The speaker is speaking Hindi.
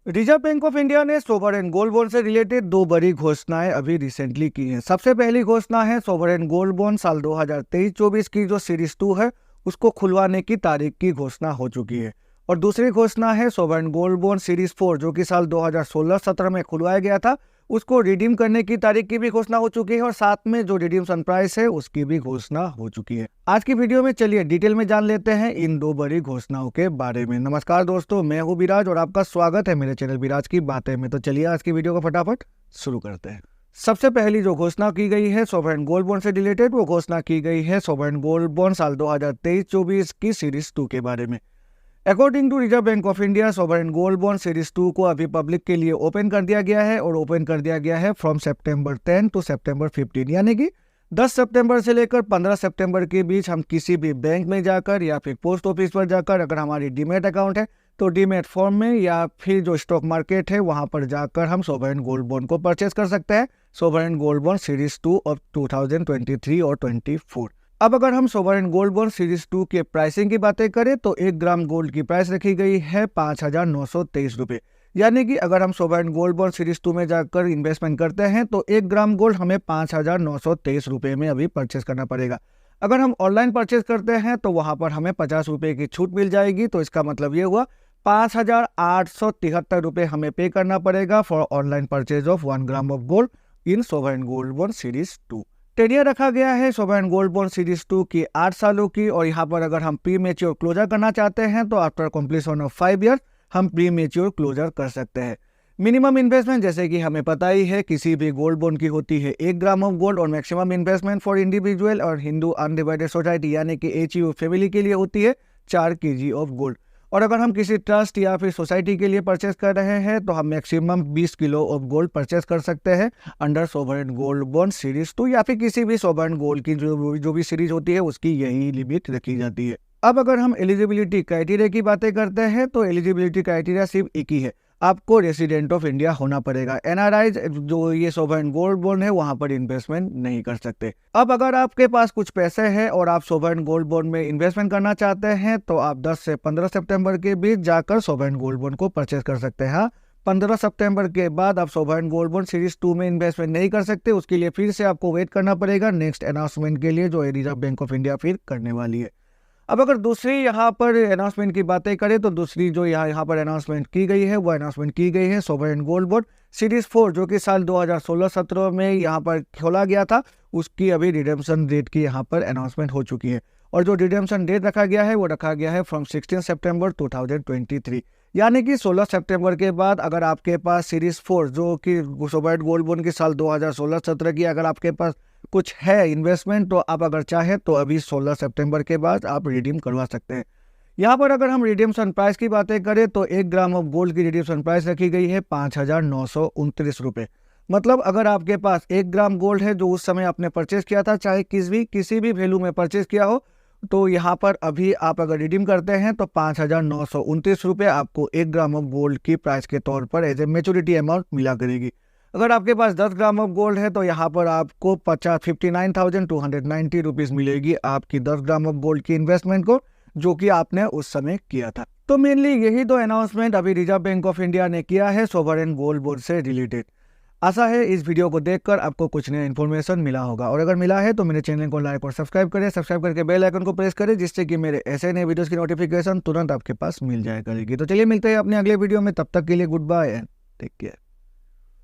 रिजर्व बैंक ऑफ इंडिया ने सोवरेन गोल्ड बॉन्ड से रिलेटेड दो बड़ी घोषणाएं अभी रिसेंटली की हैं। सबसे पहली घोषणा है सोवरेन गोल्ड बॉन्ड साल 2023-24 की जो सीरीज 2 है उसको खुलवाने की तारीख की घोषणा हो चुकी है। और दूसरी घोषणा है सोवरेन गोल्ड बॉन्ड सीरीज 4 जो कि साल 2016-17 में खुलवाया गया था, उसको रिडीम करने की तारीख की भी घोषणा हो चुकी है और साथ में जो रिडीमशन प्राइस है उसकी भी घोषणा हो चुकी है। आज की वीडियो में चलिए डिटेल में जान लेते हैं इन दो बड़ी घोषणाओं के बारे में। नमस्कार दोस्तों, मैं हूं विराज और आपका स्वागत है मेरे चैनल विराज की बातें में। तो चलिए आज की वीडियो को फटाफट शुरू करते हैं। सबसे पहली जो घोषणा की गई है सोवरेन गोल्ड बॉन्ड से रिलेटेड, वो घोषणा की गई है सोवरेन गोल्ड बॉन्ड साल 2023-24 की सीरीज 2 के बारे में। According to Reserve Bank of India, sovereign gold bond series 2 को अभी पब्लिक के लिए ओपन कर दिया गया है और ओपन कर दिया गया है फ्रॉम सितंबर 10 टू सितंबर 15, यानी कि 10 सितंबर से लेकर 15 सितंबर के बीच हम किसी भी बैंक में जाकर या फिर पोस्ट ऑफिस पर जाकर, अगर हमारी डीमैट अकाउंट है तो डीमैट फॉर्म में या फिर जो स्टॉक मार्केट है वहां पर जाकर हम सोवरेन गोल्ड बॉन्ड को परचेज कर सकते हैं, sovereign gold bond series 2 of 2023 और 24। अब अगर हम सोवरेन गोल्ड बॉन्ड सीरीज 2 के प्राइसिंग की बातें करें तो 1 ग्राम गोल्ड की प्राइस रखी गई है 5,923 रुपये। यानी कि अगर हम सोवरेन गोल्ड बॉन्ड सीरीज 2 में जाकर इन्वेस्टमेंट करते हैं तो 1 ग्राम गोल्ड हमें 5,923 रुपये में अभी परचेस करना पड़ेगा। अगर हम ऑनलाइन परचेस करते हैं तो वहां पर हमें 50 रुपये की छूट मिल जाएगी। तो इसका मतलब ये हुआ 5,873 रुपये हमें पे करना पड़ेगा for online purchase of 1 gram of gold in sovereign gold bond series 2। टेनियर रखा गया है सोवरेन गोल्ड बॉन्ड सीरीज 2 की 8 सालों की, और यहाँ पर अगर हम प्री मेच्योर क्लोजर करना चाहते हैं तो आफ्टर कंप्लीशन ऑफ 5 ईयर हम प्री मेच्योर क्लोजर कर सकते हैं। मिनिमम इन्वेस्टमेंट जैसे कि हमें पता ही है किसी भी गोल्ड बॉन्ड की होती है 1 ग्राम ऑफ गोल्ड, और मैक्सिमम इन्वेस्टमेंट फॉर इंडिविजुअल और हिंदू अनडिवाइडेड सोसाइटी यानी कि HUF फैमिली के लिए होती है 4 kg ऑफ गोल्ड। और अगर हम किसी ट्रस्ट या फिर सोसाइटी के लिए परचेस कर रहे हैं तो हम maximum 20 kilo of gold purchase कर सकते हैं under sovereign gold bond series 2 या फिर किसी भी सोवरेन गोल्ड की जो भी सीरीज होती है उसकी यही लिमिट रखी जाती है। अब अगर हम एलिजिबिलिटी क्राइटेरिया की बातें करते हैं तो एलिजिबिलिटी क्राइटेरिया सिर्फ एक ही है, आपको रेसिडेंट ऑफ इंडिया होना पड़ेगा। NRI जो ये सोवरेन गोल्ड बॉन्ड है वहां पर इन्वेस्टमेंट नहीं कर सकते। अब अगर आपके पास कुछ पैसे हैं और आप सोवरेन गोल्ड बॉन्ड में इन्वेस्टमेंट करना चाहते हैं तो आप 10 से 15 सितंबर के बीच जाकर सोवरेन गोल्ड बॉन्ड को परचेस कर सकते हैं। 15 सितंबर के बाद आप सोवरेन गोल्ड बॉन्ड सीरीज 2 में इन्वेस्टमेंट नहीं कर सकते, उसके लिए फिर से आपको वेट करना पड़ेगा नेक्स्ट अनाउंसमेंट के लिए जो रिजर्व बैंक ऑफ इंडिया फिर करने वाली है। अब अगर दूसरी यहाँ पर अनाउंसमेंट की बातें करें तो दूसरी जो यहाँ पर अनाउंसमेंट की गई है वो अनाउंसमेंट की गई है सोवरेन गोल्ड बॉन्ड सीरीज 4 जो कि साल 2016-17 में यहाँ पर खोला गया था, उसकी अभी रिडेम्पशन डेट की यहाँ पर अनाउंसमेंट हो चुकी है। और जो रिडेम्पशन डेट रखा गया है वो रखा गया है फ्रॉम 16 सितंबर 2023, यानी कि 16 सितंबर के बाद अगर आपके पास सीरीज 4 जो कि सोवरेन गोल्ड बॉन्ड की साल 2016-17 की अगर आपके पास कुछ है इन्वेस्टमेंट तो आप अगर चाहे तो अभी 16 सितंबर के बाद आप रिडीम करवा सकते हैं। यहाँ पर अगर हम रिडीम्शन प्राइस की बातें करें तो 1 ग्राम ऑफ गोल्ड की रिडीम्शन प्राइस रखी गई है 5,929 रुपये। मतलब अगर आपके पास 1 ग्राम गोल्ड है जो उस समय आपने परचेज किया था, चाहे किसी भी वैल्यू में परचेज किया हो, तो यहाँ पर अभी आप अगर रिडीम करते हैं तो 5,929 रुपये आपको 1 ग्राम ऑफ गोल्ड की प्राइस के तौर पर एज ए मेच्योरिटी अमाउंट मिला करेगी। अगर आपके पास 10 ग्राम ऑफ गोल्ड है तो यहाँ पर आपको 59,290 रुपीज़ मिलेगी आपकी 10 ग्राम ऑफ गोल्ड की इन्वेस्टमेंट को, जो कि आपने उस समय किया था। तो मेनली यही दो अनाउंसमेंट अभी रिजर्व बैंक ऑफ इंडिया ने किया है सोवरेन गोल्ड बॉन्ड से रिलेटेड। आशा है इस वीडियो को देखकर आपको कुछ नया इन्फॉर्मेशन मिला होगा, और अगर मिला है तो मेरे चैनल को लाइक और सब्सक्राइब करें, सब्सक्राइब करके बेल आइकन को प्रेस करें जिससे कि मेरे ऐसे नए वीडियोस की नोटिफिकेशन तुरंत आपके पास मिल जाया करेगी। तो चलिए मिलते हैं अपने अगले वीडियो में, तब तक के लिए good bye and take care.